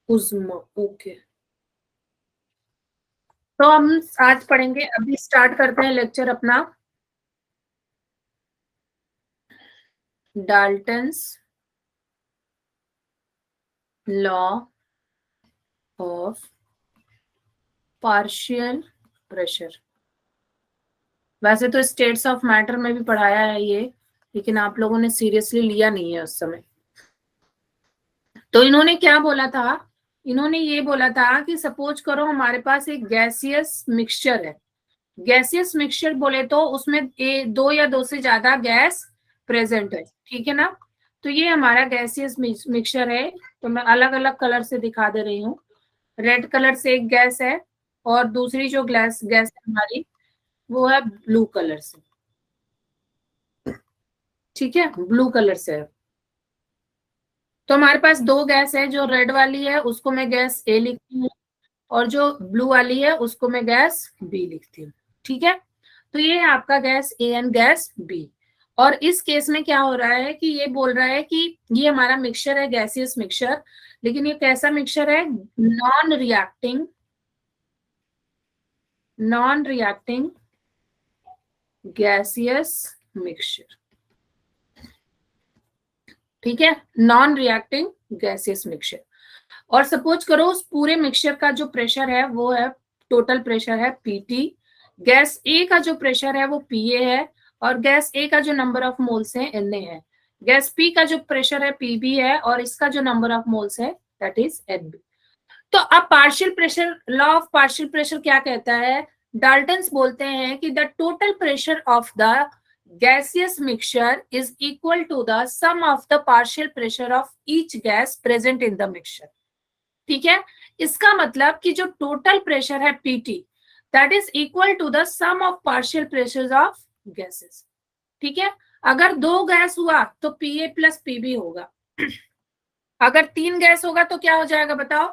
Uzma, okay. तो हम आज पढ़ेंगे, अभी स्टार्ट करते हैं लेक्चर अपना। Dalton's law of partial pressure. वैसे तो स्टेट्स ऑफ मैटर में भी पढ़ाया है ये, लेकिन आप लोगों ने सीरियसली लिया नहीं है उस समय। तो इन्होंने क्या बोला था, इन्होंने ये बोला था कि सपोज करो हमारे पास एक गैसियस मिक्सचर है। गैसियस मिक्सचर बोले तो उसमें दो या दो से ज्यादा गैस प्रेजेंट है, ठीक है ना। तो ये हमारा गैसियस मिक्सचर है। तो मैं अलग अलग कलर से दिखा दे रही हूँ। रेड कलर से एक गैस है, और दूसरी जो गैस है हमारी, वो है ब्लू कलर से। ठीक है, ब्लू कलर से है। तो हमारे पास दो गैस है, जो रेड वाली है उसको मैं गैस ए लिखती हूँ, और जो ब्लू वाली है उसको मैं गैस बी लिखती हूँ। ठीक है, तो ये है आपका gas A and gas B. और इस केस में क्या हो रहा है कि ये बोल रहा है कि ये हमारा मिक्सचर है, गैसियस मिक्सचर। लेकिन ये कैसा मिक्सचर है? Non reacting, non reacting gaseous mixture. ठीक है, नॉन रिएक्टिंग गैसियस मिक्सचर। और सपोज करो उस पूरे मिक्सचर का जो प्रेशर है वो है, टोटल प्रेशर है पीटी। गैस ए का जो प्रेशर है वो पीए है, और गैस ए का जो नंबर ऑफ मोल्स है एनए है। गैस पी का जो प्रेशर है पीबी है, और इसका जो नंबर ऑफ मोल्स है दैट इज एनबी। तो अब partial pressure, law of partial pressure क्या कहता है? डाल्टन्स बोलते हैं कि the total pressure of the gaseous mixture is equal to the sum of the partial pressure of each gas present in the mixture। ठीक है, इसका मतलब कि जो टोटल प्रेशर है PT, that is equal to the sum of partial pressures of gases. ठीक है, अगर दो गैस हुआ तो पीए प्लस पीबी होगा। अगर तीन गैस होगा तो क्या हो जाएगा बताओ?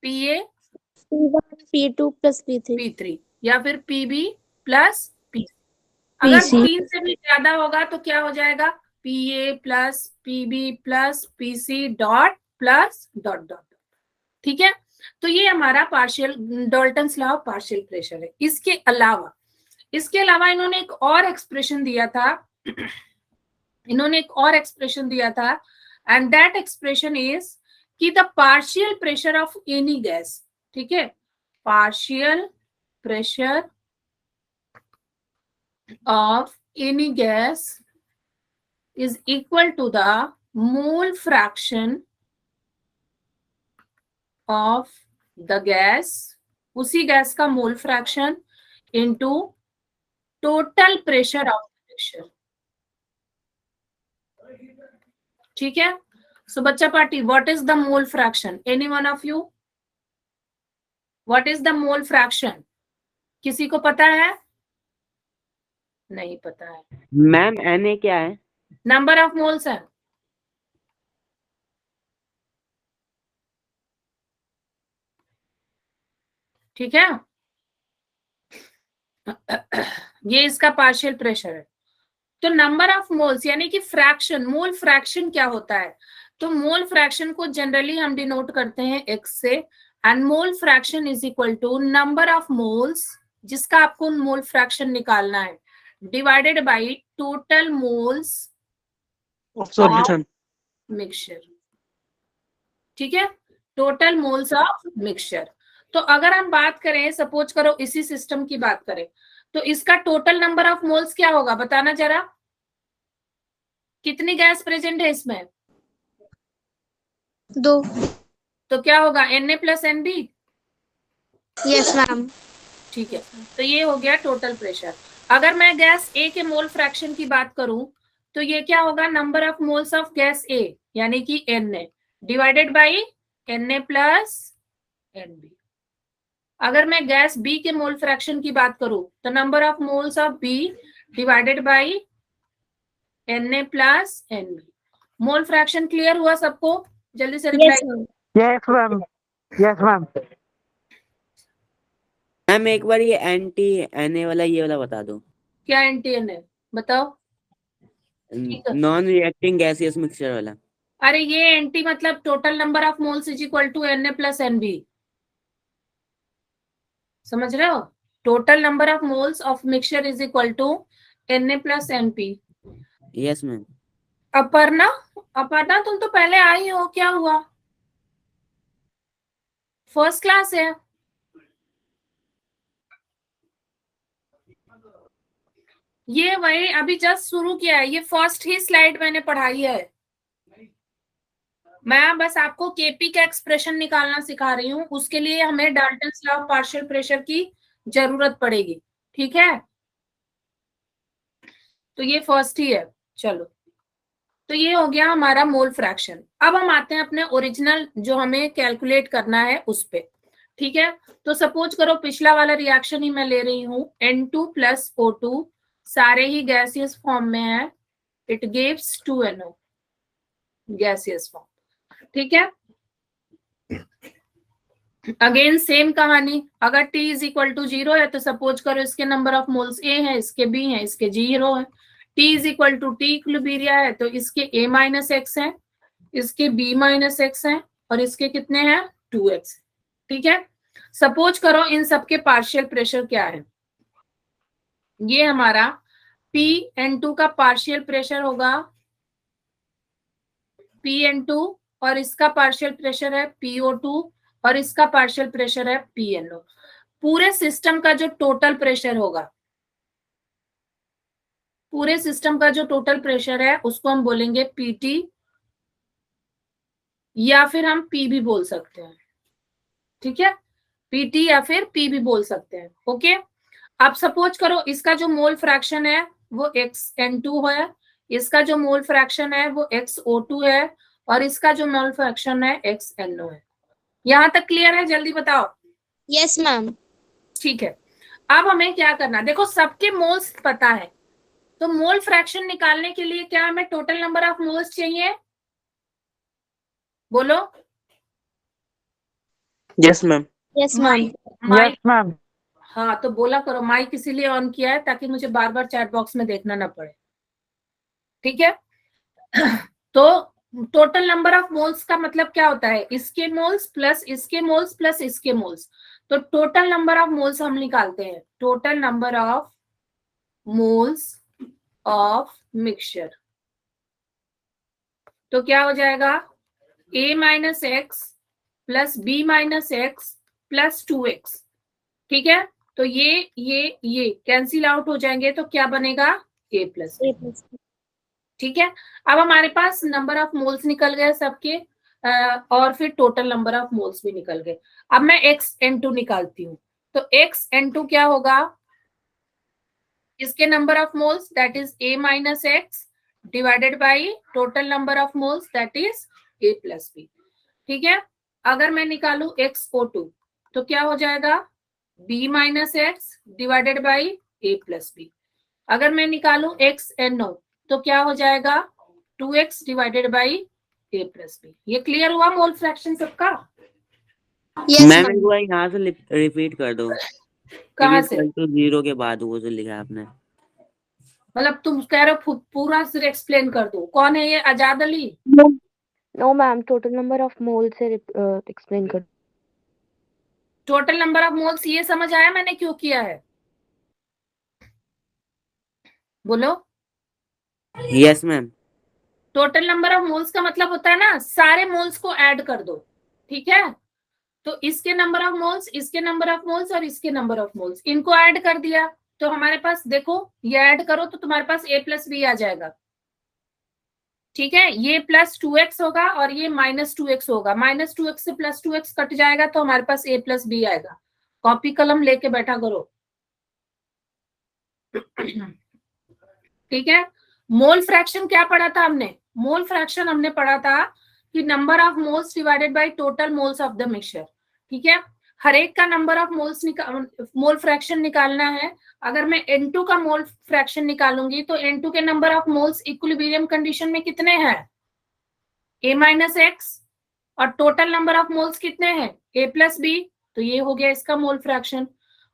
पीए P1 P2 plus P3 पी3, या फिर पीबी प्लस पी। अगर PC तीन से भी ज्यादा होगा तो क्या हो जाएगा? PA plus PB plus PC dot plus dot dot. ठीक है, तो ये हमारा partial, Dalton's law of partial pressure है। इसके अलावा इन्होंने एक और एक्सप्रेशन दिया था। इन्होंने एक और एक्सप्रेशन दिया था, एंड दैट एक्सप्रेशन इज कि the partial pressure of any gas, ठीक है, partial pressure of any gas is equal to the mole fraction of the gas, उसी गैस का mole fraction into total pressure of mixture. ठीक है, सो बच्चा party, what is the mole fraction? Any one of you, what is the mole fraction? किसी को पता है? नहीं पता है। मैम Na क्या है? नंबर ऑफ मोल्स है। ठीक है, ये इसका पार्शियल प्रेशर है। तो नंबर ऑफ मोल्स यानी कि फ्रैक्शन, मोल फ्रैक्शन क्या होता है? तो मोल फ्रैक्शन को जनरली हम डिनोट करते हैं एक्स से, and mole fraction is equal to number of moles, जिसका आपको मोल फ्रैक्शन निकालना है, divided by total moles of solution mixture. ठीक है, टोटल मोल्स ऑफ मिक्सचर। तो अगर हम बात करें, सपोज करो इसी सिस्टम की बात करें, तो इसका टोटल नंबर ऑफ मोल्स क्या होगा बताना जरा? कितनी गैस प्रेजेंट है इसमें? 2। तो क्या होगा? Na plus NB. Yes ma'am. ठीक है, तो ये हो गया टोटल प्रेशर। अगर मैं गैस ए के मोल फ्रैक्शन की बात करूं, तो ये क्या होगा? Number of moles of gas A यानी कि Na divided by Na plus NB. अगर मैं गैस बी के मोल फ्रैक्शन की बात करूं, तो number of moles of B divided by Na plus NB. Mole fraction clear हुआ सबको? जल्दी से reply. Yes ma'am. Yes ma'am, yes ma'am. Ma'am एक बार ये एंटी Na वाला ये वाला बता दो। क्या Na बताओ? नॉन रिएक्टिंग गैसियस मिक्सचर वाला। अरे ये एनटी मतलब total number of moles is equal to N A plus N B, समझ रहे हो? Total number of moles of mixture is equal to N A plus N P. Yes ma'am. Aparna, Aparna तुम तो पहले आई हो, क्या हुआ? फर्स्ट क्लास है। ये वही अभी जस्ट शुरू किया है, ये फर्स्ट ही स्लाइड मैंने पढ़ाई है। मैं बस आपको केपी का एक्सप्रेशन निकालना सिखा रही हूँ, उसके लिए हमें Dalton's law of partial pressure की जरूरत पड़ेगी, ठीक है? तो ये फर्स्ट ही है। चलो, तो ये हो गया हमारा मोल फ्रैक्शन। अब हम आते हैं अपने ओरिजिनल जो हमें कैलकुलेट करना है उस पे, ठीक है? तो सपोज करो पिछला वाला रिएक्शन ही मैं ले रही हूँ, N2 प्लस O2 सारे ही गैसियस फॉर्म में है, it gives 2NO gaseous form, ठीक है? अगेन सेम कहानी, अगर T इज इक्वल टू 0 है तो सपोज करो इसके नंबर ऑफ मोल्स A है, इसके B है, इसके 0 है। T is equal to T equilibria है तो इसके A माइनस एक्स है, इसके B माइनस एक्स है और इसके कितने हैं 2x, ठीक है? सपोज करो इन सबके पार्शियल प्रेशर क्या है। ये हमारा Pn2 का पार्शियल प्रेशर होगा Pn2 और इसका पार्शियल प्रेशर है PO2 और इसका पार्शियल प्रेशर है PNO। पूरे सिस्टम का जो टोटल प्रेशर होगा, पूरे सिस्टम का जो टोटल प्रेशर है उसको हम बोलेंगे PT या फिर हम P भी बोल सकते हैं, ठीक है? PT या फिर P भी बोल सकते हैं, ओके? अब सपोज करो इसका जो मोल फ्रैक्शन है वो XN2 है, इसका जो मोल फ्रैक्शन है वो XO2 है और इसका जो मोल फ्रैक्शन है XNO है। यहां तक क्लियर है? जल्दी बताओ। Yes ma'am. ठीक है, अब हमें क्या करना, देखो सबके मोल्स पता है, तो मोल फ्रैक्शन निकालने के लिए क्या हमें टोटल नंबर ऑफ मोल्स चाहिए? बोलो। Yes ma'am. Yes ma'am. Mic, Yes, ma'am. हाँ तो बोला करो, माइक इसीलिए ऑन किया है ताकि मुझे बार बार चैट बॉक्स में देखना ना पड़े, ठीक है? तो टोटल नंबर ऑफ मोल्स का मतलब क्या होता है, इसके मोल्स प्लस इसके मोल्स प्लस इसके मोल्स। तो टोटल नंबर ऑफ मोल्स हम निकालते हैं, total number of moles of mixture. तो क्या हो जाएगा, A minus x plus B minus x plus 2x, ठीक है? तो ये कैंसिल आउट हो जाएंगे तो क्या बनेगा A प्लस, ठीक है? अब हमारे पास नंबर ऑफ मोल्स निकल गए सबके और फिर टोटल नंबर ऑफ मोल्स भी निकल गए। अब मैं XN2 निकालती हूँ, तो XN2 क्या होगा, इसके number of moles that is A minus X divided by total number of moles that is A plus B, ठीक है? अगर मैं निकालू XO2 तो क्या हो जाएगा B minus X divided by A plus B। अगर मैं निकालू XNO तो क्या हो जाएगा 2x divided by A plus B। ये क्लियर हुआ मोल फ्रैक्शन सबका? Yes ma'am ma'am. एक बार यहाँ से रिपीट कर दो, कहाँ से? 0 के बाद वो जो लिखा है आपने। मतलब तुम कह रहे हो पूरा सिर्फ एक्सप्लेन कर दो? कौन है ये, Azad Ali? No ma'am, total number of mole से एक्सप्लेन कर। टोटल नंबर ऑफ मोल्स ये समझ आया मैंने क्यों किया है? बोलो। Yes ma'am. Total number of moles का मतलब होता है ना सारे मोल्स को ऐड कर दो, ठीक है? तो इसके नंबर ऑफ मोल्स, इसके नंबर ऑफ मोल्स और इसके नंबर ऑफ मोल्स, इनको ऐड कर दिया तो हमारे पास देखो ये ऐड करो तो तुम्हारे पास A प्लस B आ जाएगा, ठीक है? ये प्लस 2x होगा और ये माइनस 2x होगा, माइनस 2x से प्लस 2x कट जाएगा तो हमारे पास A प्लस B आएगा। कॉपी कलम लेके बैठा करो, ठीक है? मोल फ्रैक्शन क्या पढ़ा था हमने? मोल फ्रैक्शन हमने पढ़ा था कि number of moles divided by total moles of the mixture, ठीक है? हर एक का number of moles mole fraction निकालना है। अगर मैं N2 का मोल फ्रैक्शन निकालूंगी तो N2 के number of moles equilibrium condition में कितने हैं A माइनस एक्स और टोटल नंबर ऑफ मोल्स कितने हैं A प्लस B, तो ये हो गया इसका मोल फ्रैक्शन।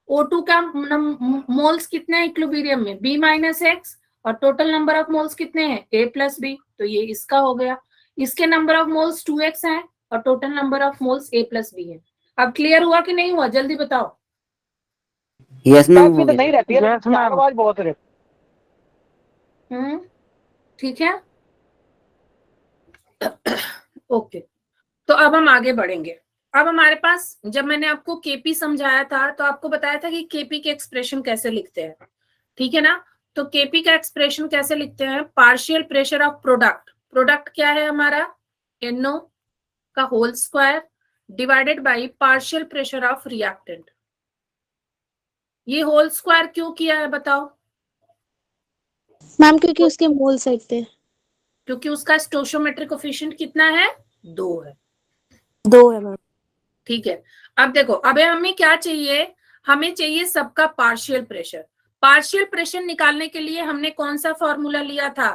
O2 का मोल्स कितने हैं इक्विलिब्रियम में B माइनस एक्स और टोटल नंबर ऑफ मोल्स कितने हैं A प्लस B, तो ये इसका हो गया। इसके नंबर ऑफ मोल्स 2x है और total number of moles a plus B है। अब क्लियर हुआ कि नहीं हुआ, जल्दी बताओ। यस मैम हो तो गया। नहीं रहती है, yes, मैम आवाज बहुत रहती ठीक है। ओके, तो अब हम आगे बढ़ेंगे। अब हमारे पास, जब मैंने आपको केपी समझाया था तो आपको बताया था कि केपी के एक्सप्रेशन कैसे लिखते हैं, ठीक है ना। तो केपी का एक्सप्रेशन कैसे लिखते हैं, partial pressure of product, product क्या है हमारा, NO का whole square divided by partial pressure of reactant. ये होल स्क्वायर क्यों किया है बताओ। मैम क्योंकि उसके मोल सेट थे। क्योंकि उसका स्टोइकोमेट्रिक कोएफिशिएंट कितना है, 2 है। 2 है मैम। ठीक है, अब देखो, अब हमें क्या चाहिए, हमें चाहिए सबका पार्शियल प्रेशर। पार्शियल प्रेशर निकालने के लिए हमने कौन सा फॉर्मूला लिया था,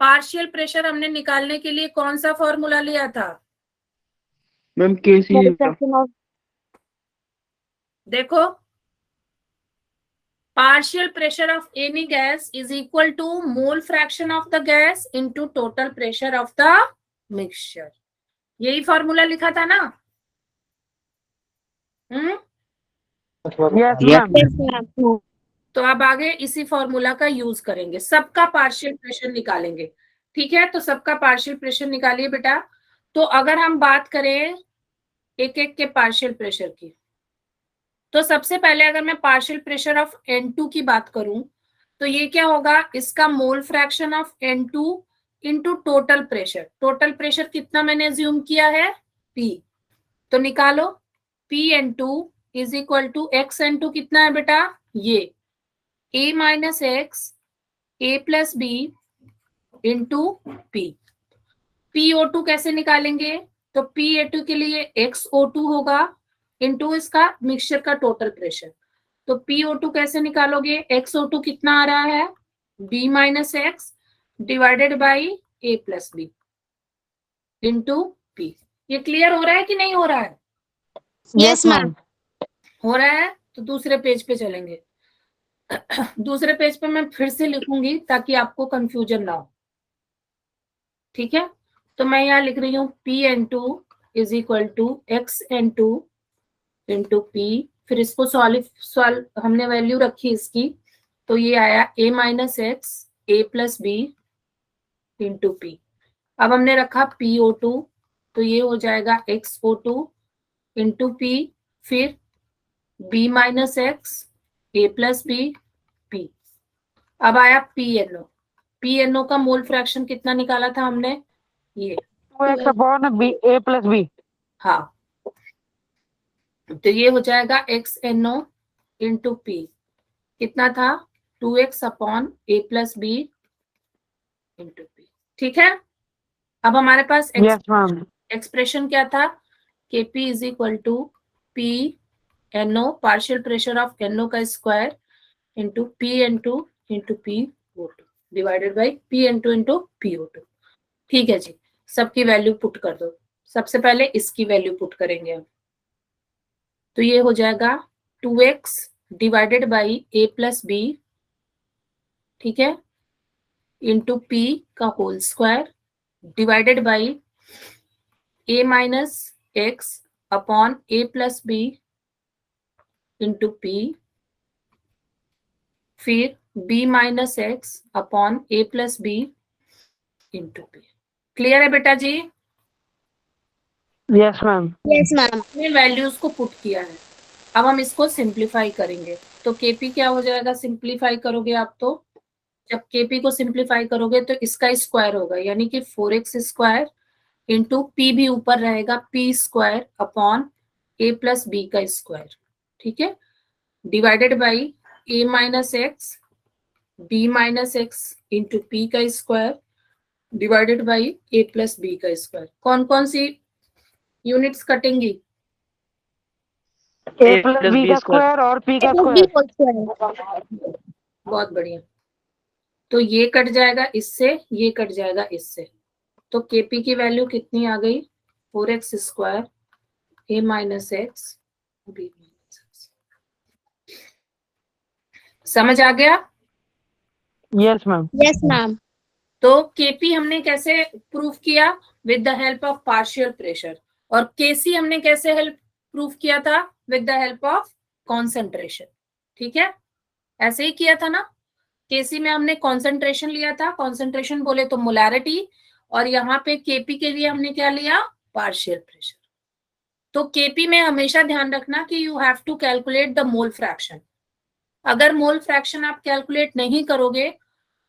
पार्शियल प्रेशर हमने निकालने के लिए कौन सा फॉर्मूला लिया था। मैम केसी मोल फ्रैक्शन ऑफ देखो, partial pressure of any gas is equal to mole fraction of the gas into total pressure of the mixture। यही फॉर्मूला लिखा था ना। Yes Yes, ma'am yes ma'am. तो अब आगे इसी फॉर्मूला का यूज करेंगे, सबका पार्शियल प्रेशर निकालेंगे। ठीक है, तो सबका पार्शियल प्रेशर निकालिए बेटा। तो अगर हम बात करें एक एक के पार्शियल प्रेशर की, तो सबसे पहले अगर मैं पार्शियल प्रेशर ऑफ N2 की बात करूं तो ये क्या होगा, इसका मोल fraction of N2 into total pressure. Total pressure कितना मैंने अज्यूम किया है, P। तो निकालो, PN2 is equal to XN2 कितना है बेटा, ये A minus X A plus B into P। PO2 कैसे निकालेंगे, तो PA2 के लिए XO2 होगा इंटू इसका मिक्सचर का टोटल प्रेशर। तो PO2 कैसे निकालोगे, XO2 कितना आ रहा है, B minus X divided by A plus B into P। ये क्लियर हो रहा है कि नहीं हो रहा है, यस मैम। हो रहा है। तो दूसरे पेज पे चलेंगे। दूसरे पेज पे मैं फिर से लिखूंगी ताकि आपको कंफ्यूजन ना हो, ठीक है। तो मैं यहाँ लिख रही हूँ PN2 is equal to XN2 into P, फिर इसको सॉल्व हमने वैल्यू रखी इसकी, तो ये आया A minus X A plus B into P। अब हमने रखा PO2, तो ये हो जाएगा XO2 इंटू P, फिर B minus X A plus B P। अब आया PNO, PNO का मोल फ्रैक्शन कितना निकाला था हमने, ये 2x upon B A plus B. हाँ, तो ये हो जाएगा XNO इंटू P, कितना था 2x upon A plus B into P। ठीक है, अब हमारे पास यस मैम। एक्सप्रेशन क्या था, KP is equal to PNO partial pressure of NO का square into PN2 into PO2 divided by PN2 into PO2। ठीक है जी, सबकी वैल्यू पुट कर दो। सबसे पहले इसकी वैल्यू पुट करेंगे हम, तो ये हो जाएगा 2x divided by A plus B, ठीक है, इंटू P का whole square divided by A minus X upon A plus B into P, फिर B minus X upon A plus B into P। Clear है बेटा जी, yes ma'am. Yes ma'am. हमने values को put किया है। अब हम इसको सिंप्लीफाई करेंगे, तो KP क्या हो जाएगा, सिंप्लीफाई करोगे आप तो जब KP को सिंप्लीफाई करोगे तो इसका स्क्वायर होगा, यानी कि 4x स्क्वायर इंटू P भी ऊपर रहेगा P square upon A plus B का स्क्वायर, ठीक है, divided by A minus X B minus X into P का square divided by A plus B का स्क्वायर। कौन कौन सी यूनिट्स कटेंगी, A प्लस बी का स्क्वायर और P का स्क्वायर। बहुत बढ़िया। तो ये कट जाएगा इससे, ये कट जाएगा इससे, तो KP की वैल्यू कितनी आ गई, 4x square A minus X B minus x. समझ आ गया, यस मैम। Yes ma'am. तो केपी हमने कैसे प्रूव किया? With the help of partial pressure. और केसी हमने कैसे हेल्प प्रूव किया था? With the help of concentration. ठीक है, ऐसे ही किया था ना। केसी में हमने कॉन्सेंट्रेशन लिया था, कॉन्सेंट्रेशन बोले तो मोलैरिटी, और यहाँ पे केपी के लिए हमने क्या लिया? Partial pressure. तो केपी में हमेशा ध्यान रखना कि you have to calculate the mole fraction. अगर मोल फ्रैक्शन आप कैलकुलेट नहीं करोगे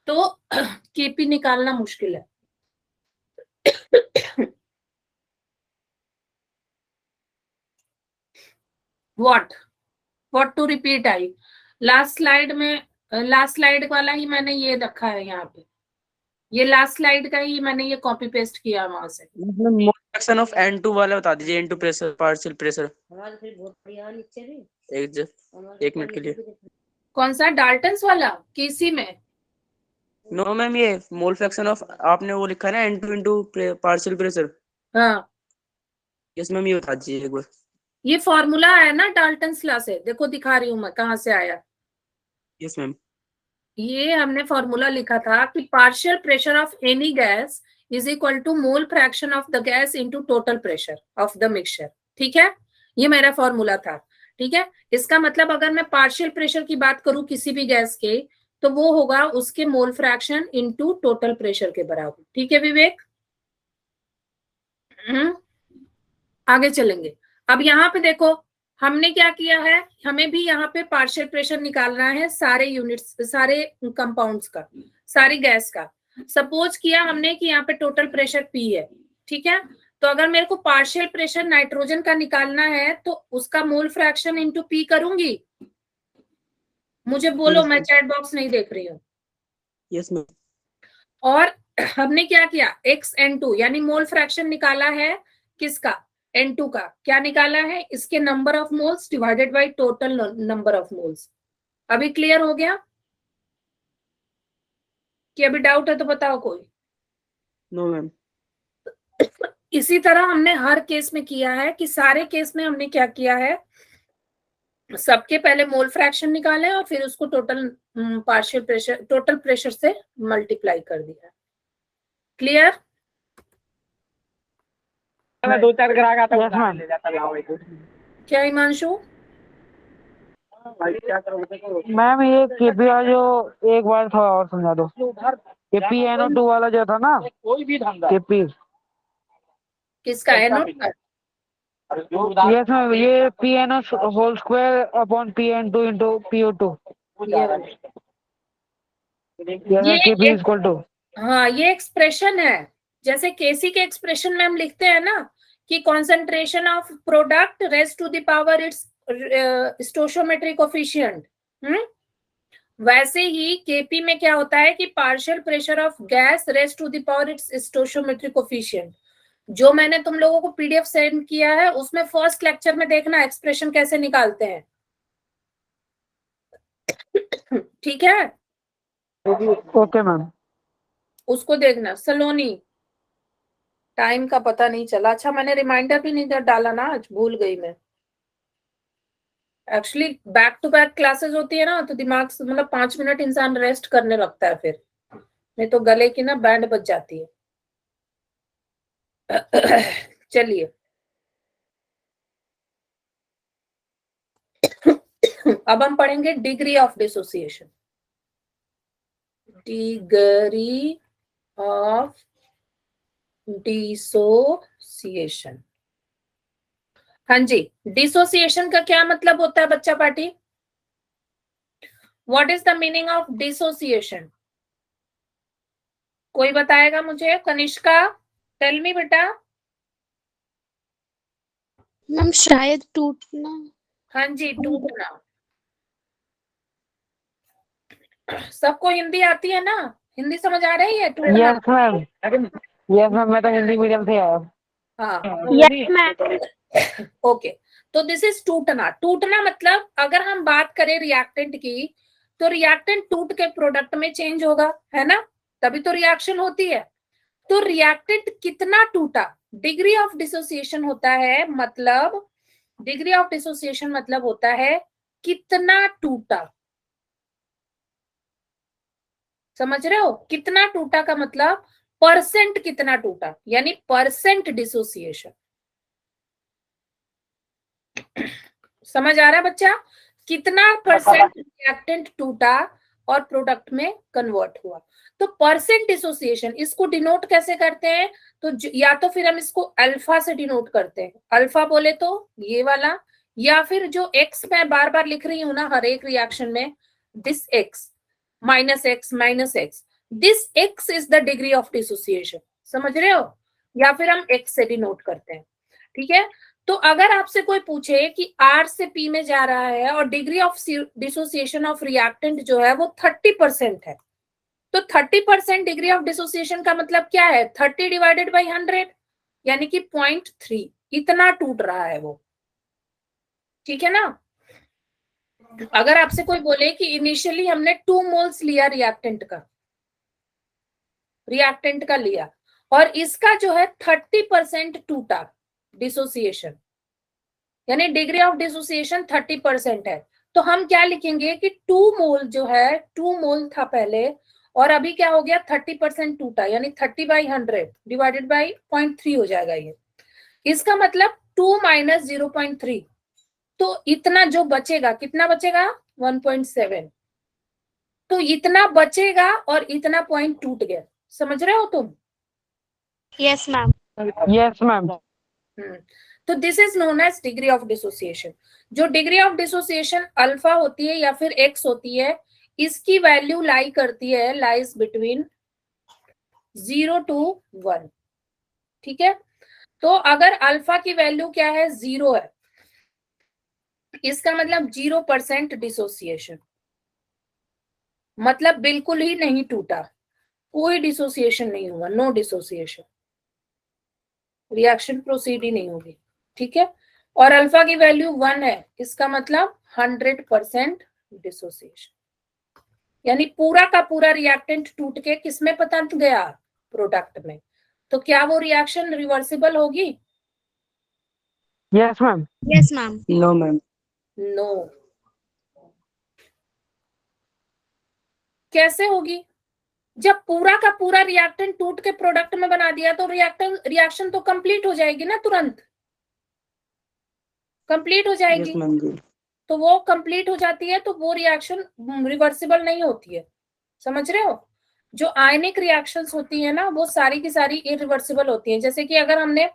तो केपी निकालना मुश्किल है। What to repeat I? Last slide वाला ही मैंने ये रखा है यहाँ पे, ये लास्ट स्लाइड का ही मैंने ये कॉपी पेस्ट किया वहां से। मतलब मोल फ्रैक्शन ऑफ N2 वाला बता दीजिए, N2 प्रेशर, पार्शियल प्रेशर। एक मिनट के लिए। कौन सा? डाल्टन्स वाला? किसी में? नो मैम, ये मोल फ्रैक्शन ऑफ आपने वो लिखा है ना, N2 इंटू पार्शियल प्रेशर। हाँ, यस मैम, ये बता दीजिए एक बार। ये फॉर्मूला है ना डाल्टन्स लॉ से, देखो दिखा रही हूं मैं कहाँ से आया। Yes ma'am. ये हमने फॉर्मूला लिखा था कि partial pressure of any gas is equal to mole fraction of the gas into total pressure of the mixture. ठीक है, ये मेरा फॉर्मूला था। ठीक है, इसका मतलब अगर मैं पार्शियल प्रेशर की बात करूं किसी भी गैस के, तो वो होगा उसके mole fraction into total pressure के बराबर। ठीक है विवेक? आगे चलेंगे। अब यहाँ पे देखो हमने क्या किया है, हमें भी यहाँ पे पार्शियल प्रेशर निकालना है सारे यूनिट्स, सारे कंपाउंड्स का, सारी गैस का। सपोज किया हमने कि यहाँ पे टोटल प्रेशर P है। ठीक है, तो अगर मेरे को पार्शियल प्रेशर नाइट्रोजन का निकालना है तो उसका मोल फ्रैक्शन इनटू P करूंगी। मुझे बोलो, मैं चैट बॉक्स नहीं देख रही हूँ। Yes ma'am. और हमने क्या किया, XN2 यानी मोल फ्रैक्शन निकाला है किसका? N2 का। क्या निकाला है? इसके number of moles divided by total number of moles. अभी क्लियर हो गया कि अभी डाउट है तो बताओ कोई। No ma'am. इसी तरह हमने हर केस में किया है कि सारे केस में हमने क्या किया है, सबके पहले मोल फ्रैक्शन निकाले और फिर उसको total partial pressure, total pressure से मल्टीप्लाई कर दिया। क्लियर? मैं 2-4 ग्राहक आता हूँ ले जाता हूँ। क्या हिमांशु? मैम ये केपी वाला जो एक बार थोड़ा और समझा दो। ये PNO2 वाला जो था ना, कोई भी धंधा केपी। किसका? NO2 का? यस मैम, ये PNO whole square upon PN2 into PO2। ये वाला। ये केपी इज इक्वल टू। हाँ, ये एक्सप्रेशन है। जैसे केसी के एक्सप्रेशन में हम लिखते हैं ना कि concentration of product raised to the power its stoichiometric coefficient. वैसे ही केपी में क्या होता है कि partial pressure of gas raised to the power its stoichiometric coefficient. जो मैंने तुम लोगों को PDF सेंड किया है उसमें फर्स्ट लेक्चर में देखना एक्सप्रेशन कैसे निकालते हैं। ठीक है, ओके मैम। उसको देखना। सलोनी, टाइम का पता नहीं चला। अच्छा, मैंने रिमाइंडर भी नहीं डाला ना, आज भूल गई मैं। Actually back to back classes होती है ना तो दिमाग से मतलब 5 मिनट इंसान रेस्ट करने लगता है, फिर नहीं तो गले की ना बैंड बज जाती है। चलिए अब हम पढ़ेंगे degree of dissociation. Degree of dissociation. हाँ जी, डिसोसिएशन का क्या मतलब होता है बच्चा party? What is the meaning of dissociation? कोई बताएगा मुझे? कनिष्का, टेल मी बेटा। मैम शायद टूटना। हाँ जी, टूटना। सबको हिंदी आती है ना? हिंदी समझ आ रही है? टूटना। यस मैम, यस मैम, मैं तो हिंदी मीडियम से आया। हाँ, Yes, ma'am. ओके। तो दिस इज टूटना। टूटना मतलब अगर हम बात करें रिएक्टेंट की, तो रिएक्टेंट टूट के प्रोडक्ट में चेंज होगा, है ना? तभी तो रिएक्शन होती है। तो रिएक्टेंट कितना टूटा, डिग्री ऑफ डिसोसिएशन होता है। मतलब डिग्री ऑफ डिसोसिएशन मतलब होता है कितना टूटा। समझ रहे हो? कितना टूटा का मतलब परसेंट कितना टूटा, यानी परसेंट डिसोसिएशन। समझ आ रहा है बच्चा? कितना परसेंट रिएक्टेंट टूटा और प्रोडक्ट में कन्वर्ट हुआ। तो परसेंट डिसोसिएशन इसको डिनोट कैसे करते हैं? तो या तो फिर हम इसको अल्फा से डिनोट करते हैं, अल्फा बोले तो ये वाला, या फिर जो एक्स मैं बार बार लिख रही हूं ना हर एक रिएक्शन में, this x minus x minus x, this x is the degree of dissociation. समझ रहे हो? या फिर हम एक्स से डिनोट करते हैं। ठीक है, तो अगर आपसे कोई पूछे कि R से P में जा रहा है और degree of dissociation of reactant जो है वो 30% है, तो 30% डिग्री ऑफ डिसोसिएशन का मतलब क्या है? 30 डिवाइडेड बाई 100, यानी कि 0.3 इतना टूट रहा है वो। ठीक है ना? अगर आपसे कोई बोले कि इनिशियली हमने 2 मोल्स लिया रिएक्टेंट का लिया और इसका जो है 30% टूटा डिसोसिएशन, यानी डिग्री ऑफ डिसोसिएशन 30% है, तो हम क्या लिखेंगे कि 2 मोल जो है 2 मोल था पहले और अभी क्या हो गया 30% टूटा, यानी 30/100 डिवाइडेड बाई 0.3 हो जाएगा ये। इसका मतलब 2 माइनस 0.3, तो इतना जो बचेगा, कितना बचेगा? 1.7। तो इतना बचेगा और इतना पॉइंट टूट गया। समझ रहे हो तुम? Yes, ma'am. Yes ma'am. तो this is known as degree of dissociation. जो डिग्री ऑफ डिसोसिएशन अल्फा होती है या फिर एक्स होती है, इसकी वैल्यू लाई करती है, लाइज बिटवीन 0 to 1। ठीक है, तो अगर अल्फा की वैल्यू क्या है? 0 है, इसका मतलब 0% डिसोसिएशन, मतलब बिल्कुल ही नहीं टूटा, कोई डिसोसिएशन नहीं हुआ, नो डिसोसिएशन, रिएक्शन प्रोसीड ही नहीं होगी। ठीक है, और अल्फा की वैल्यू 1 है, इसका मतलब 100% डिसोसिएशन, यानी पूरा का पूरा रिएक्टेंट टूट के किसमें पतन गया? प्रोडक्ट में। तो क्या वो रिएक्शन रिवर्सिबल होगी? Yes ma'am. Yes, ma'am. No ma'am. No. कैसे होगी? जब पूरा का पूरा रिएक्टेंट टूट के प्रोडक्ट में बना दिया तो रिएक्शन तो कंप्लीट हो जाएगी ना, तुरंत कंप्लीट हो जाएगी। यस मैम जी। तो वो कंप्लीट हो जाती है तो वो रिएक्शन रिवर्सिबल नहीं होती है। समझ रहे हो? जो आयनिक रिएक्शंस होती है ना वो सारी की सारी इरिवर्सिबल होती है। जैसे कि अगर हमने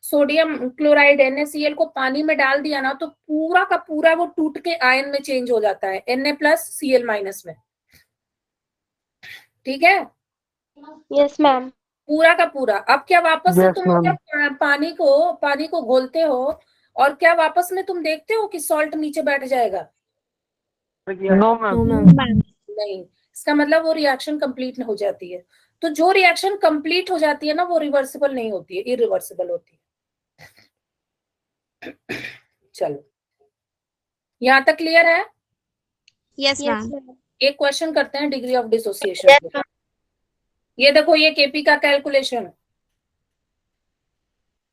सोडियम क्लोराइड NaCl को पानी में डाल दिया ना तो पूरा का पूरा वो टूट के आयन में चेंज हो जाता है, Na+Cl- में। ठीक है, Yes, ma'am. पूरा का पूरा। अब क्या वापस से Yes, तुम ma'am. अगर पानी को घोलते हो और क्या वापस में तुम देखते हो कि सॉल्ट नीचे बैठ जाएगा? No ma'am. No, No, ma'am. ma'am. नहीं, इसका मतलब वो रिएक्शन कंप्लीट हो जाती है। तो जो रिएक्शन कंप्लीट हो जाती है ना वो रिवर्सिबल नहीं होती है, इरिवर्सिबल होती है। चलो, यहां तक क्लियर है? Yes, Yes, ma'am. ma'am. एक क्वेश्चन करते हैं डिग्री ऑफ डिसोसिएशन Yes, पे। ma'am. ये देखो, ये केपी का कैलकुलेशन,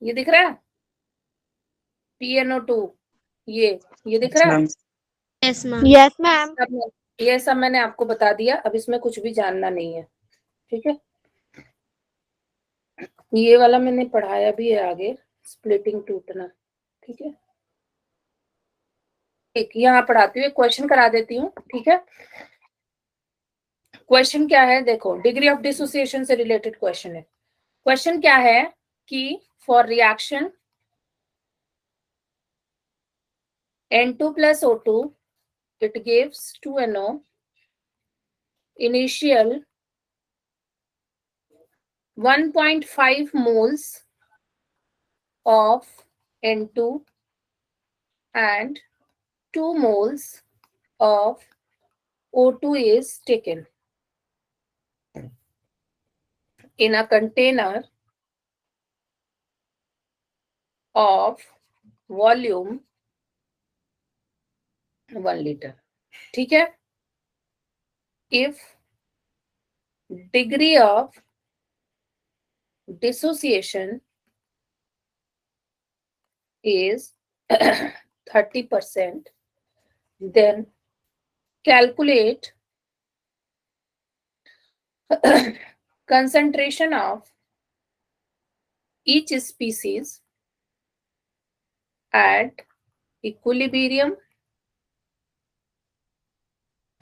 ये दिख रहा है? PnO2, ये दिख रहा है? Ma'am. Yes, ma'am. Yes, ma'am. ये सब मैंने आपको बता दिया, अब इसमें कुछ भी जानना नहीं है। ठीक है, ये वाला मैंने पढ़ाया भी है आगे, स्प्लिटिंग टूटना। ठीक है, एक यहाँ पढ़ाती हूँ, एक क्वेश्चन करा देती हूँ। ठीक है, क्वेश्चन क्या है देखो, डिग्री ऑफ डिसोसिएशन से रिलेटेड क्वेश्चन है। क्वेश्चन क्या है कि for reaction N2 plus O2 it gives 2NO, initial 1.5 moles of N2 and 2 moles of O2 is taken in a container of volume 1 liter. ठीक है, if degree of dissociation is 30%, then calculate concentration of each species at equilibrium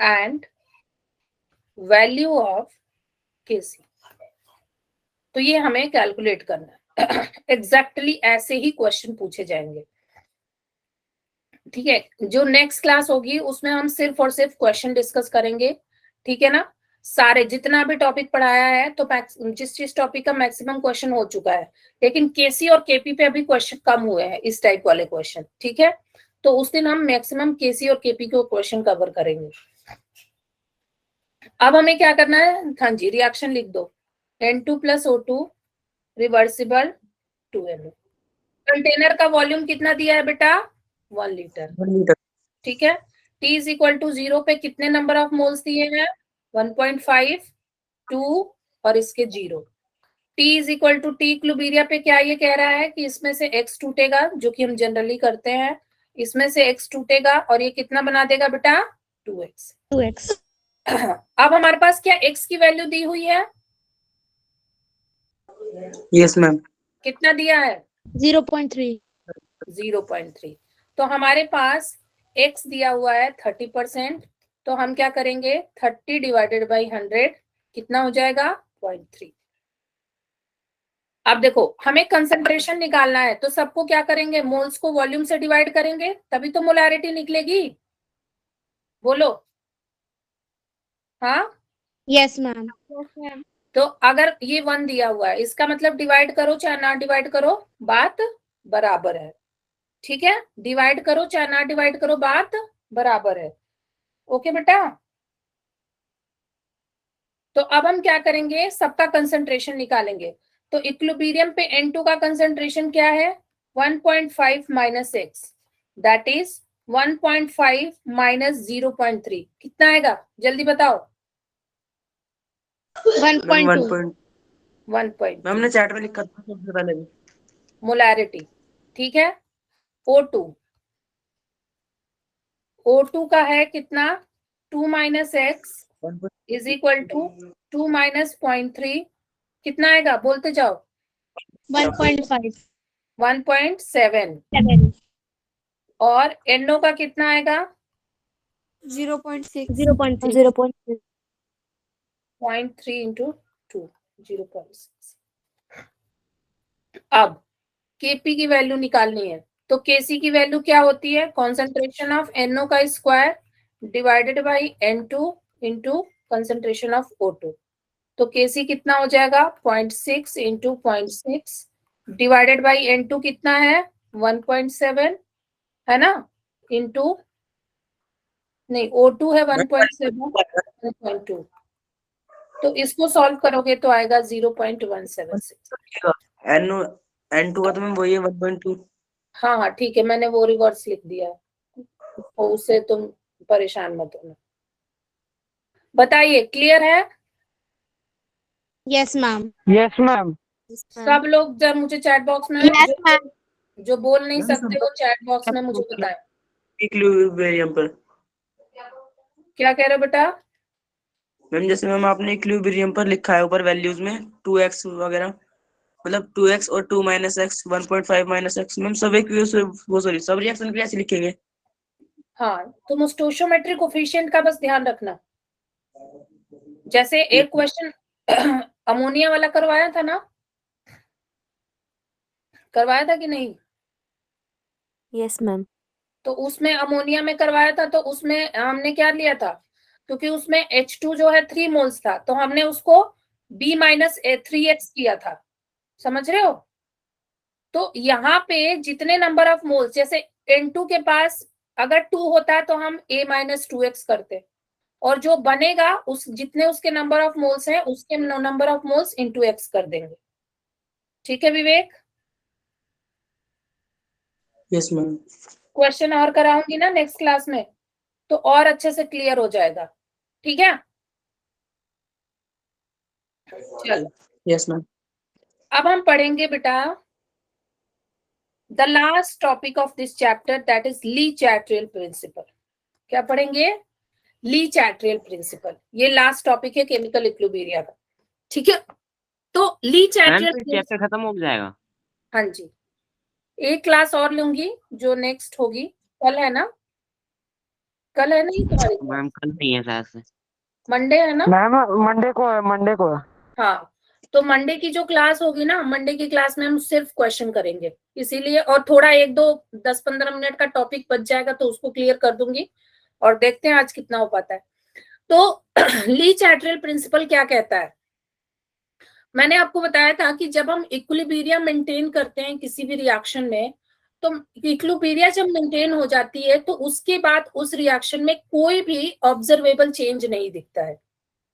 and value of Kc। तो ये हमें calculate करना है। Exactly ऐसे ही question पूछे जाएंगे, ठीक है। जो नेक्स्ट क्लास होगी उसमें हम सिर्फ और सिर्फ क्वेश्चन डिस्कस करेंगे, ठीक है ना। सारे जितना भी टॉपिक पढ़ाया है तो जिस टॉपिक का मैक्सिमम क्वेश्चन हो चुका है, लेकिन केसी और केपी पे अभी क्वेश्चन कम हुए हैं, इस टाइप वाले क्वेश्चन, ठीक है। तो उस दिन हम मैक्सिमम केसी और केपी के क्वेश्चन कवर करेंगे। अब हमें क्या करना है, हाँ जी, रिएक्शन लिख दो। N2 + O2 reversible 2NO। Container का वॉल्यूम कितना दिया है बेटा, 1 लीटर, 1 लीटर। ठीक है। T = 0 पे कितने नंबर ऑफ मोल्स दिए हैं, 1.5, 2 और इसके 0। T = T इक्विलिब्रियम पे क्या ये कह रहा है कि इसमें से X टूटेगा, जो कि हम जनरली करते हैं, इसमें से X टूटेगा और ये कितना बना देगा बेटा, 2X। 2x। अब हमारे पास क्या X की वैल्यू दी हुई है, यस मैम। कितना दिया है, 0.3। 0.3। तो हमारे पास X दिया हुआ है 30%, तो हम क्या करेंगे, 30 / 100 कितना हो जाएगा, 0.3। अब देखो हमें कंसंट्रेशन निकालना है, तो सबको क्या करेंगे, मोल्स को वॉल्यूम से डिवाइड करेंगे, तभी तो मोलारिटी निकलेगी, बोलो। हाँ, यस मैम। तो अगर ये 1 दिया हुआ है, इसका मतलब डिवाइड करो चाहे ना डिवाइड करो, बात बराबर है, ठीक है। डिवाइड करो चाहे ना डिवाइड करो, बात बराबर है। ओके बेटा। तो अब हम क्या करेंगे, सबका कंसंट्रेशन निकालेंगे। तो इक्विलिब्रियम पे N2 का कंसंट्रेशन क्या है, 1.5 - X, दैट इज 1.5 - 0.3 कितना आएगा, जल्दी बताओ। 1.2। 1.2 मैम ने चैट में लिखा था सबसे पहले भी। मोलारिटी, ठीक है। O2 का है कितना, 2 - X = 2 - 0.3 कितना आएगा, बोलते जाओ, 1.5। 1.7। 7। और NO का कितना आएगा, 0.6। 0.6। 0.3 × 2, 0.6। अब Kp की वैल्यू निकालनी है, तो Kc की वैल्यू क्या होती है, कॉन्सेंट्रेशन ऑफ NO का square divided by N2 into concentration of O2। तो Kc कितना हो जाएगा, 0.6 × 0.6 डिवाइडेड बाई N2 कितना है, 1.7 है ना, इंटू नहीं O2 है 1.7, 1.2। तो इसको सॉल्व करोगे तो आएगा 0.176। N2 का तो मैम वही है 1.2। हाँ हाँ ठीक है, मैंने वो रिवर्स लिख दिया है, तो उससे तुम परेशान मत होना। बताइए, क्लियर है, यस मैम। Yes ma'am. सब लोग जब मुझे चैट बॉक्स में यस मैम। जो बोल नहीं मैम सकते वो चैट बॉक्स में मुझे बताएं। इक्विलिब्रियम पर क्या कह रहे हो बेटा, मैम, जैसे मैम आपने इक्विलिब्रियम पर लिखा है ऊपर वैल्यूज में 2x वगैरह, मतलब 2x और 2 - x 1.5 - x, मैम सब एक वो सॉरी सब रिएक्शन के लिए ऐसे लिखेंगे। हाँ तुम स्टोइचियोमेट्रिक कोफिशिएंट का बस ध्यान रखना। जैसे एक क्वेश्चन अमोनिया वाला करवाया था ना, करवाया था कि नहीं, यस मैम। तो उसमें अमोनिया में करवाया था, तो उसमें हमने क्या लिया था, क्योंकि उसमें H2 जो है 3 मोल्स था, तो हमने उसको B - 3x किया था, समझ रहे हो। तो यहाँ पे जितने नंबर ऑफ मोल्स, जैसे N2 के पास अगर 2 होता है तो हम A - 2x करते, और जो बनेगा उस जितने उसके नंबर ऑफ मोल्स हैं उसके number of moles into x कर देंगे, ठीक है विवेक। Yes ma'am. क्वेश्चन और कराऊंगी ना नेक्स्ट क्लास में, तो और अच्छे से क्लियर हो जाएगा, ठीक है। चलो यस मैम। अब हम पढ़ेंगे बेटा the last topic of this chapter, that is Le Chatelier principle. क्या पढ़ेंगे, ली चैट्रियल प्रिंसिपल, ये लास्ट टॉपिक है केमिकल इक्विलिब्रियम का, ठीक है। तो ली मैम चैट्रियल तो चैप्टर खत्म हो जाएगा? हाँ जी, एक क्लास और लूंगी जो नेक्स्ट होगी, कल है ना, कल है नहीं तुम्हारी, मैम कल नहीं है शायद से। मंडे है ना? मैम मंडे को है, मंडे को है। हाँ, तो मंडे की जो क्लास होगी ना, मंडे की क्लास में हम सिर्फ क्वेश्चन करेंगे, इसीलिए, और थोड़ा 1-2 10-15 मिनट का टॉपिक बच जाएगा तो उसको क्लियर कर दूंगी, और देखते हैं आज कितना हो पाता है। तो ली चैट्रियल प्रिंसिपल क्या कहता है, मैंने आपको बताया था कि जब हम इक्विलिब्रियम मेंटेन करते हैं किसी भी रिएक्शन में, तो इक्विलिब्रियम जब मेंटेन हो जाती है तो उसके बाद उस रिएक्शन में कोई भी ऑब्जर्वेबल चेंज नहीं दिखता है।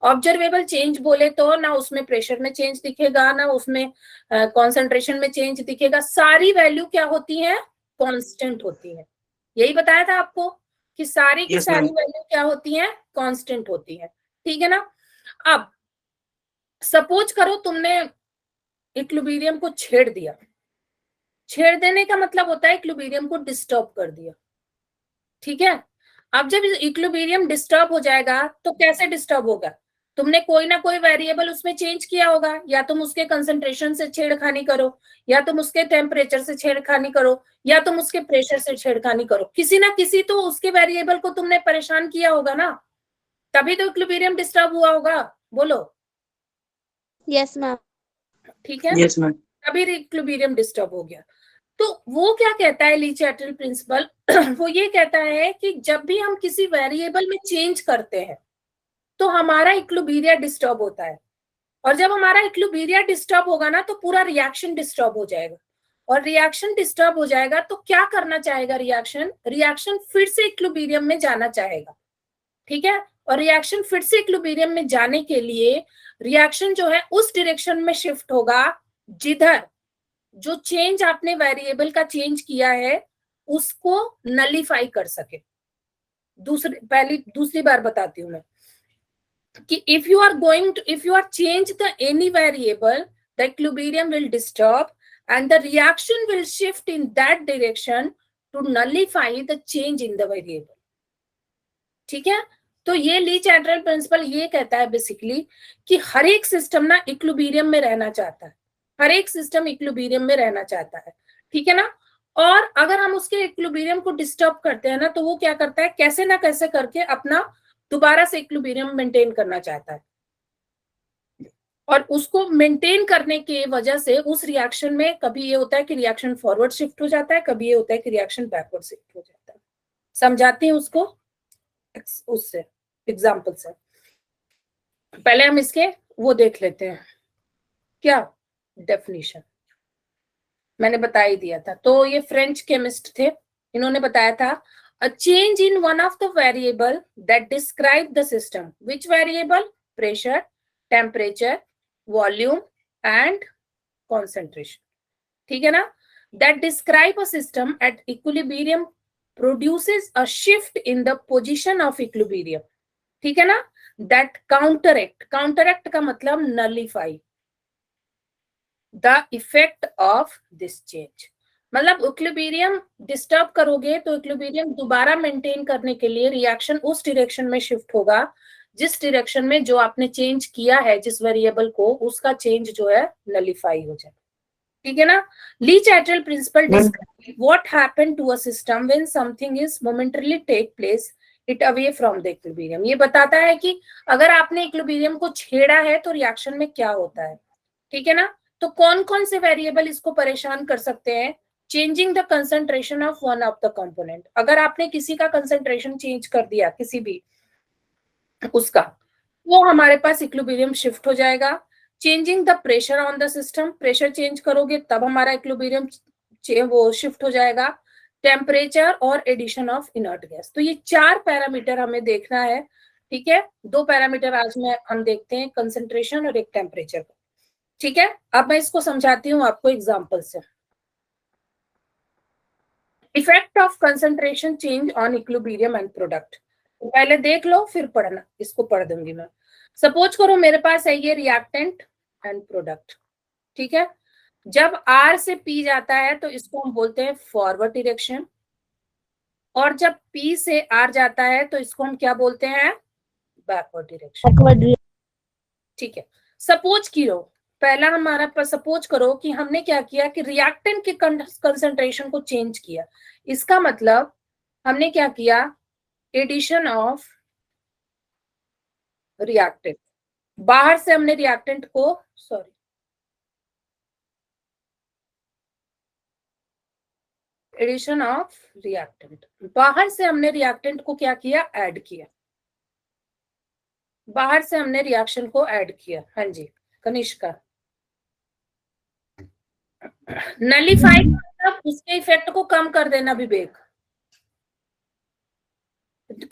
ऑब्जर्वेबल चेंज बोले तो ना उसमें प्रेशर में चेंज दिखेगा, ना उसमें कॉन्सेंट्रेशन में चेंज दिखेगा, सारी वैल्यू क्या होती है, कांस्टेंट होती है। यही बताया था आपको कि सारी की Yes, सारी ma'am. वैल्यू क्या होती है, कांस्टेंट होती है, ठीक है ना। अब सपोज करो तुमने इक्विलिब्रियम को छेड़ दिया, छेड़ देने का मतलब होता है इक्विलिब्रियम को डिस्टर्ब कर दिया, ठीक है। अब जब इक्विलिब्रियम डिस्टर्ब हो जाएगा तो कैसे डिस्टर्ब होगा, तुमने कोई ना कोई वेरिएबल उसमें चेंज किया होगा, या तुम उसके कंसंट्रेशन से छेड़खानी करो, या तुम उसके टेम्परेचर से छेड़खानी करो, या तुम उसके प्रेशर से छेड़खानी करो, किसी ना किसी तो उसके वेरिएबल को तुमने परेशान किया होगा ना, तभी तो इक्विलिब्रियम डिस्टर्ब हुआ होगा, बोलो। Yes, ma'am. ठीक है, Yes, ma'am. तभी इक्विलिब्रियम डिस्टर्ब हो गया। तो वो क्या कहता है ली चैट्रियल प्रिंसिपल, वो ये कहता है कि जब भी हम किसी वेरिएबल में चेंज करते हैं तो हमारा इक्विलिब्रियम डिस्टर्ब होता है, और जब हमारा इक्विलिब्रियम डिस्टर्ब होगा ना तो पूरा रिएक्शन डिस्टर्ब हो जाएगा, और रिएक्शन डिस्टर्ब हो जाएगा तो क्या करना चाहेगा रिएक्शन, रिएक्शन फिर से इक्विलिब्रियम में जाना चाहेगा, ठीक है। और रिएक्शन फिर से इक्विलिब्रियम में जाने के लिए रिएक्शन जो है उस डायरेक्शन में शिफ्ट होगा जिधर जो चेंज आपने वेरिएबल का चेंज किया है उसको नलीफाई कर सके। दूसरी बार बताती हूं मैं कि if you are change the any variable, the equilibrium will disturb and the reaction will shift in that direction to nullify the change in the variable, ठीक है। तो ये ली चैट्रियल प्रिंसिपल ये कहता है बेसिकली कि हर एक सिस्टम ना इक्विलिब्रियम में रहना चाहता है, हर एक सिस्टम इक्विलिब्रियम में रहना चाहता है, ठीक है ना। और अगर हम उसके इक्विलिब्रियम को डिस्टर्ब करते हैं ना तो वो क्या करता है, कैसे ना कैसे करके अपना दोबारा से इक्विलिब्रियम मेंटेन करना चाहता है, और उसको मेंटेन करने की वजह से उस रिएक्शन में कभी ये होता है कि रिएक्शन फॉरवर्ड शिफ्ट हो जाता है, कभी ये होता है कि रिएक्शन बैकवर्ड शिफ्ट हो जाता है। समझाते हैं उसको उससे एग्जांपल से, पहले हम इसके वो देख लेते हैं, क्या डेफिनेशन मैंने बता ही दिया था। तो ये फ्रेंच केमिस्ट थे, इन्होंने बताया था a change in one of the variable that describe the system, which variable, pressure, temperature, volume and concentration, ठीक है ना, that describe a system at equilibrium produces a shift in the position of equilibrium, ठीक है ना, that counteract का मतलब nullify the effect of this change, मतलब equilibrium disturb करोगे तो इक्विलिब्रियम दोबारा मेंटेन करने के लिए रिएक्शन उस डायरेक्शन में शिफ्ट होगा जिस डायरेक्शन में जो आपने चेंज किया है जिस वेरिएबल को, उसका चेंज जो है नलीफाई हो जाए, ठीक है ना। Le Chatelier principle describe what happen to a system when something is momentarily take place it away from the equilibrium, ये बताता है कि अगर आपने इक्विलिब्रियम को छेड़ा है तो रिएक्शन में क्या होता है, ठीक है ना। तो कौन कौन से वेरिएबल इसको परेशान कर सकते हैं, changing the concentration of one of the component, अगर आपने किसी का कंसंट्रेशन चेंज कर दिया किसी भी उसका, वो हमारे पास इक्विलिब्रियम शिफ्ट हो जाएगा। Changing the pressure on the system, pressure change करोगे तब हमारा इक्विलिब्रियम वो शिफ्ट हो जाएगा। टेम्परेचर और एडिशन ऑफ इनर्ट गैस, तो ये 4 पैरामीटर हमें देखना है, ठीक है। 2 पैरामीटर आज में हम देखते हैं, कंसंट्रेशन और एक टेम्परेचर, ठीक है। अब मैं इसको समझाती हूँ आपको एग्जांपल से। Effect of concentration change on equilibrium and product, पहले देख लो फिर पढ़ना, इसको पढ़ दूंगी मैं। सपोज करो मेरे पास है ये रिएक्टेंट एंड प्रोडक्ट, ठीक है। जब R से P जाता है तो इसको हम बोलते हैं फॉरवर्ड डायरेक्शन, और जब P से R जाता है तो इसको हम क्या बोलते हैं, बैकवर्ड डायरेक्शन। Backward. ठीक है, सपोज करो, पहला हमारा सपोज करो कि हमने क्या किया कि रिएक्टेंट के कंसंट्रेशन को चेंज किया। इसका मतलब हमने क्या किया, एडिशन ऑफ रिएक्टेंट, बाहर से हमने रिएक्टेंट को एडिशन ऑफ रिएक्टेंट, बाहर से हमने रिएक्टेंट को क्या किया, ऐड किया, बाहर से हमने रिएक्शन को ऐड किया। हाँ जी कनिष्का। नलीफाई मतलब उसके इफेक्ट को कम कर देना विवेक।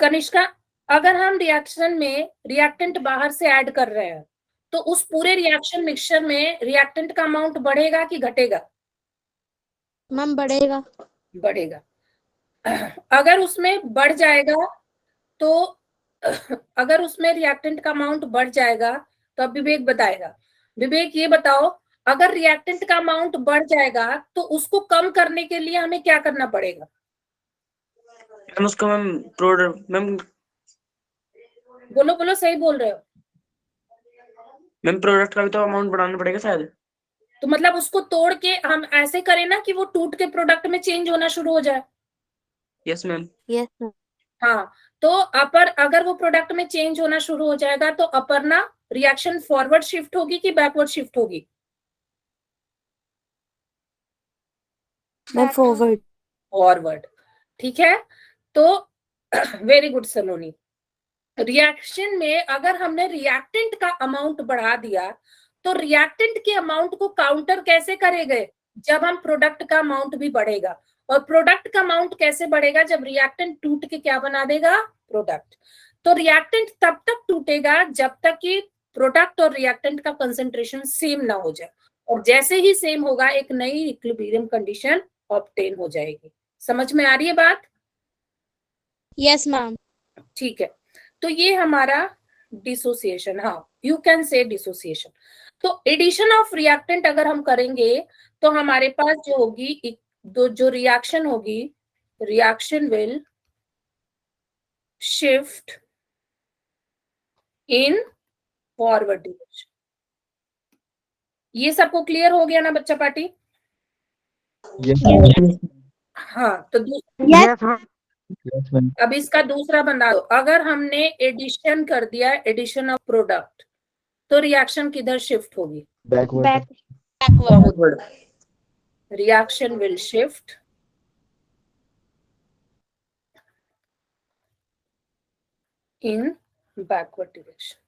कनिष्का, अगर हम रिएक्शन में रिएक्टेंट बाहर से ऐड कर रहे हैं तो उस पूरे रिएक्शन मिक्सचर में रिएक्टेंट का अमाउंट बढ़ेगा कि घटेगा? मैम बढ़ेगा। बढ़ेगा। अगर उसमें बढ़ जाएगा तो अगर उसमें रिएक्टेंट का अमाउंट बढ़ जाएगा तो अब विवेक बताएगा। विवेक ये बताओ, अगर रिएक्टेंट का अमाउंट बढ़ जाएगा तो उसको कम करने के लिए हमें क्या करना पड़ेगा? मैम उसको मैम प्रोडक्ट मैम बोलो बोलो, सही बोल रहे हो। मैम प्रोडक्ट का भी तो अमाउंट बढ़ाना पड़ेगा शायद। तो मतलब उसको तोड़ के हम ऐसे करें ना कि वो टूट के प्रोडक्ट में चेंज होना शुरू हो जाए। Yes ma'am. Yes ma'am. हाँ, तो अपर अगर वो प्रोडक्ट में चेंज होना शुरू हो जाएगा तो अपर्णा रिएक्शन फॉरवर्ड शिफ्ट होगी कि बैकवर्ड शिफ्ट होगी? Ma'am forward. फॉरवर्ड। ठीक है, तो वेरी गुड सलोनी। रिएक्शन में अगर हमने रिएक्टेंट का अमाउंट बढ़ा दिया तो रिएक्टेंट के अमाउंट को काउंटर कैसे करेंगे? जब हम प्रोडक्ट का अमाउंट भी बढ़ेगा। और प्रोडक्ट का अमाउंट कैसे बढ़ेगा? जब रिएक्टेंट टूट के क्या बना देगा? प्रोडक्ट। तो रिएक्टेंट तब तक टूटेगा जब तक कि प्रोडक्ट और रिएक्टेंट का कंसंट्रेशन सेम ना हो जाए, और जैसे ही सेम होगा एक नई इक्विलिब्रियम कंडीशन ऑब्टेन हो जाएगी। समझ में आ रही है बात? Yes ma'am. ठीक है, तो ये हमारा डिसोसिएशन, हाँ यू कैन से डिसोसिएशन। तो एडिशन ऑफ रिएक्टेंट अगर हम करेंगे तो हमारे पास जो होगी जो रिएक्शन होगी, reaction will shift in forward direction. ये सबको क्लियर हो गया ना बच्चा पार्टी? हाँ, तो यस मैम। अब इसका दूसरा बना दो। अगर हमने एडिशन कर दिया, एडिशन ऑफ प्रोडक्ट, तो रिएक्शन किधर शिफ्ट होगी? Forward. Reaction will shift in backward direction.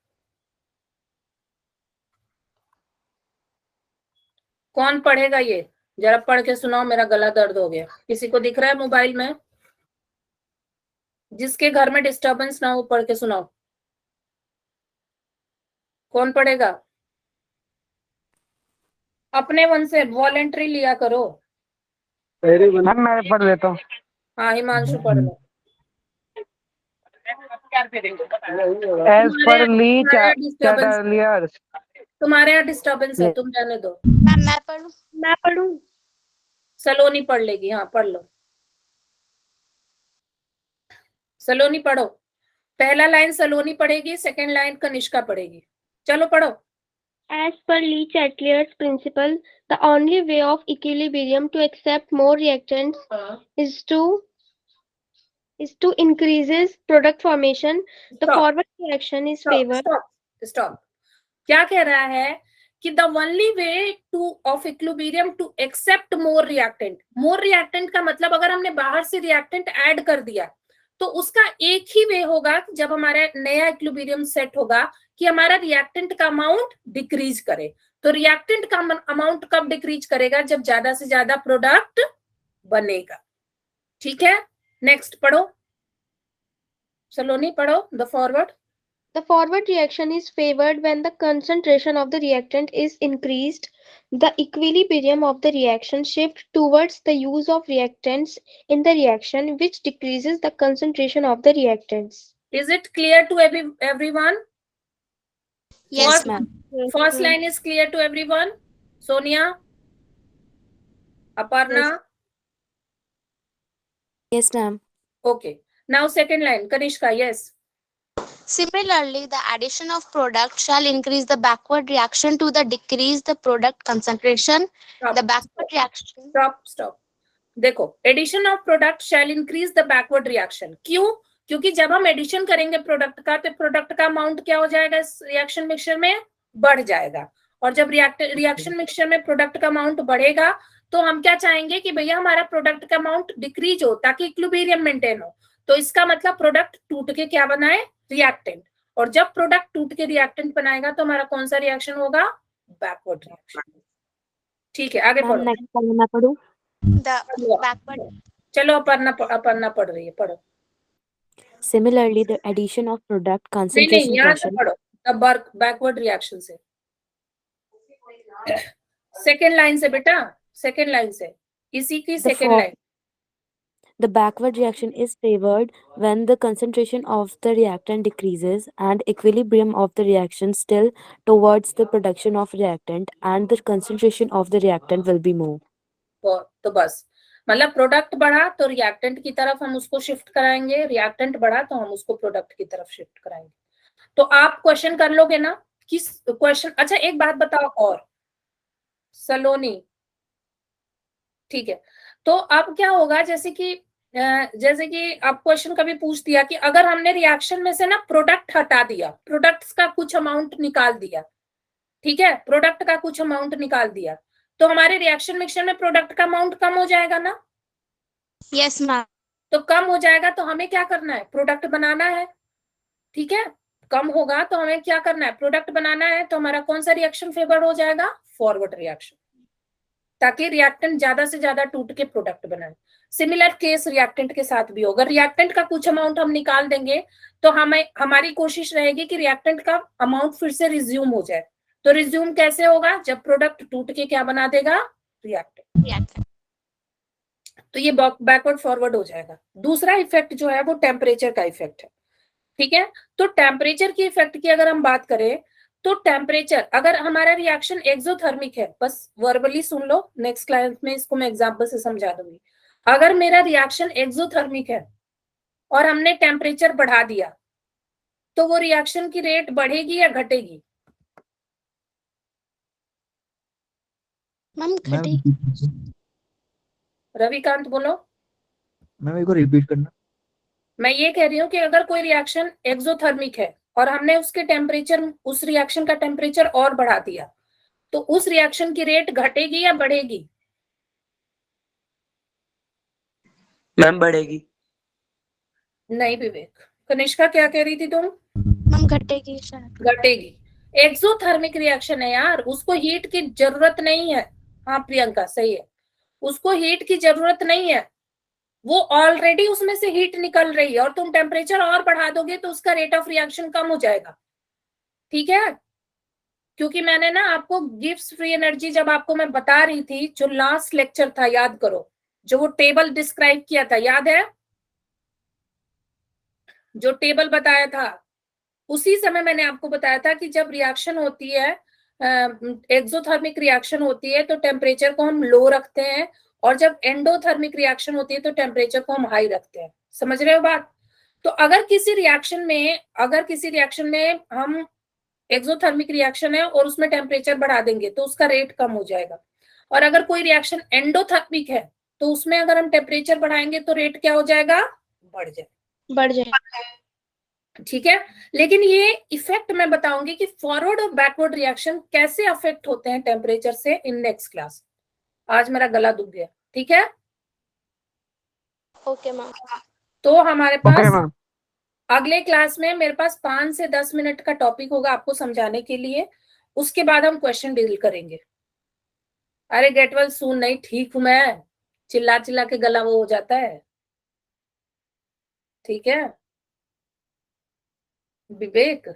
कौन पढ़ेगा ये? जरा पढ़ के सुनाओ, मेरा गला दर्द हो गया। किसी को दिख रहा है मोबाइल में? जिसके घर में डिस्टरबेंस ना हो पढ़ के सुनाओ। कौन पढ़ेगा? अपने मन से वॉलेंट्री लिया करो। मैम मैं पढ़ लेता हूँ। हाँ हिमांशु पढ़ लो। एज पर ली डिस्टर्बेंस, चैटलियर्स। तुम्हारे यहाँ डिस्टर्बेंस है, तुम जाने दो। मैम मैं पढ़ूं? मैं पढ़ूं? सलोनी पढ़ लेगी, हाँ पढ़ लो। सलोनी पढ़ो। पहला लाइन सलोनी पढ़ेगी, सेकंड लाइन कनिष्का पढ़ेगी। चलो पढ़ो। As per Lee Chatellier's principle, the only way of equilibrium to accept more reactants is to increases product formation. The Stop. forward reaction is favored. Stop. क्या कह रहा है कि the only way to of equilibrium to accept more reactant. More reactant का मतलब अगर हमने बाहर से reactant ऐड कर दिया तो उसका एक ही वे होगा जब हमारा नया इक्विलिब्रियम सेट होगा कि हमारा रिएक्टेंट का अमाउंट डिक्रीज करे। तो रिएक्टेंट का अमाउंट कब डिक्रीज करेगा? जब ज्यादा से ज्यादा प्रोडक्ट बनेगा। ठीक है, नेक्स्ट पढ़ो। सलोनी पढ़ो the forward. The forward reaction is favored when the concentration of the reactant is increased. The equilibrium of the reaction shifts towards the use of reactants in the reaction, which decreases the concentration of the reactants. Is it clear to everyone? Yes ma'am. First line is clear to everyone? Sonia? Aparna? Yes ma'am. Okay. Now second line, Kanishka, yes. Similarly, the addition of product shall increase the backward reaction to the decrease the product concentration. The backward reaction. Stop देखो, addition of product shall increase the backward reaction. क्यों? क्योंकि जब हम addition करेंगे product का तो product का amount क्या हो जाएगा इस रिएक्शन मिक्सचर में? बढ़ जाएगा। और जब रिएक्शन मिक्सचर में प्रोडक्ट का अमाउंट बढ़ेगा तो हम क्या चाहेंगे कि भैया हमारा प्रोडक्ट का अमाउंट डिक्रीज हो ताकि इक्विलिब्रियम मेंटेन हो। तो इसका मतलब प्रोडक्ट टूट के क्या बनाए? रिएक्टेंट। और जब प्रोडक्ट टूट के रिएक्टेंट बनाएगा तो हमारा कौन सा रिएक्शन होगा? Backward reaction. ठीक है, आगे पढ़ो। नेक्स्ट वाला मैं पढ़ूं। The backward. चलो अपर्णा पढ़ रही है, पढ़ो। Similarly, the addition of product नहीं concentration यहाँ से pressure. पढ़ो, बैकवर्ड रिएक्शन से, सेकेंड लाइन से बेटा, सेकेंड लाइन से, इसी की second line. The backward reaction is favored when the concentration of the reactant decreases and equilibrium of the reaction still towards the production of reactant, and the concentration of the reactant will be more. तो बस मतलब product बढ़ा तो reactant की तरफ हम उसको shift कराएंगे, रिएक्टेंट बढ़ा तो हम उसको प्रोडक्ट की तरफ शिफ्ट कराएंगे। तो आप क्वेश्चन कर लोगे ना? किस क्वेश्चन? अच्छा एक बात बताओ और, सलोनी, ठीक है, तो अब क्या होगा, जैसे कि आप क्वेश्चन कभी पूछ दिया कि अगर हमने रिएक्शन में से ना प्रोडक्ट हटा दिया, प्रोडक्ट्स का कुछ अमाउंट निकाल दिया, ठीक है, प्रोडक्ट का कुछ अमाउंट निकाल दिया, तो हमारे रिएक्शन मिक्सचर में प्रोडक्ट का अमाउंट कम हो जाएगा ना? Yes, ma'am. तो कम हो जाएगा तो हमें क्या करना है? प्रोडक्ट बनाना है। ठीक है, कम होगा तो हमें क्या करना है? प्रोडक्ट बनाना है। तो हमारा कौन सा रिएक्शन फेवर हो जाएगा? फॉरवर्ड रिएक्शन, ताकि रिएक्टेंट ज्यादा से ज्यादा टूट के प्रोडक्ट बनाए। सिमिलर केस रिएक्टेंट के साथ भी होगा। रिएक्टेंट का कुछ अमाउंट हम निकाल देंगे तो हमारी कोशिश रहेगी कि रिएक्टेंट का अमाउंट फिर से रिज्यूम हो जाए। तो रिज्यूम कैसे होगा? जब प्रोडक्ट टूट के क्या बना देगा? रिएक्टेंट। तो ये बैकवर्ड फॉरवर्ड हो जाएगा। दूसरा इफेक्ट जो है वो टेम्परेचर का इफेक्ट है। ठीक है, तो टेम्परेचर की इफेक्ट की अगर हम बात करें तो टेम्परेचर, अगर हमारा रिएक्शन एक्सोथर्मिक है, बस वर्बली सुन लो, नेक्स्ट क्लास में इसको मैं एग्जांपल से समझा दूंगी। अगर मेरा रिएक्शन एक्सोथर्मिक है और हमने टेम्परेचर बढ़ा दिया तो वो रिएक्शन की रेट बढ़ेगी या घटेगी? मैम घटेगी। रविकांत बोलो। मैम एक बार रिपीट करना। मैं ये कह रही हूँ कि अगर कोई रिएक्शन एक्सोथर्मिक है और हमने उसके टेम्परेचर, उस रिएक्शन का टेम्परेचर और बढ़ा दिया तो उस रिएक्शन की रेट घटेगी या बढ़ेगी? मैम बढ़ेगी। नहीं विवेक। कनिष्का क्या कह रही थी तुम? मैम घटेगी शायद। घटेगी। एक्सोथर्मिक रिएक्शन है यार, उसको हीट की जरूरत नहीं है। हाँ प्रियंका सही है, उसको हीट की जरूरत नहीं है, वो ऑलरेडी उसमें से हीट निकल रही है और तुम टेम्परेचर और बढ़ा दोगे तो उसका रेट ऑफ रिएक्शन कम हो जाएगा। ठीक है, क्योंकि मैंने ना आपको गिव्स फ्री एनर्जी जब आपको मैं बता रही थी, जो लास्ट लेक्चर था याद करो, जो वो टेबल डिस्क्राइब किया था, याद है? जो टेबल बताया था उसी समय मैंने आपको बताया था कि जब रिएक्शन होती है, एक्सोथर्मिक रिएक्शन होती है तो टेम्परेचर को हम लो रखते हैं, और जब एंडोथर्मिक रिएक्शन होती है तो टेम्परेचर को हम हाई रखते हैं। समझ रहे हो बात? तो अगर किसी रिएक्शन में हम एक्सोथर्मिक रिएक्शन है और उसमें टेम्परेचर बढ़ा देंगे तो उसका रेट कम हो जाएगा, और अगर कोई रिएक्शन एंडोथर्मिक है तो उसमें अगर हम टेम्परेचर बढ़ाएंगे तो रेट क्या हो जाएगा? बढ़ जाएगा। ठीक है, लेकिन ये इफेक्ट मैं बताऊंगी कि फॉरवर्ड और बैकवर्ड रिएक्शन कैसे अफेक्ट होते हैं टेम्परेचर से इन नेक्स्ट क्लास। आज मेरा गला दुख गया। ठीक है, ओके मैम। तो हमारे पास अगले क्लास में मेरे पास 5 से 10 मिनट का टॉपिक होगा आपको समझाने के लिए, उसके बाद हम क्वेश्चन डील करेंगे। अरे गेट वेल सून नहीं, ठीक हूं मैं, चिल्ला चिल्ला के गला वो हो जाता है। ठीक है विवेक।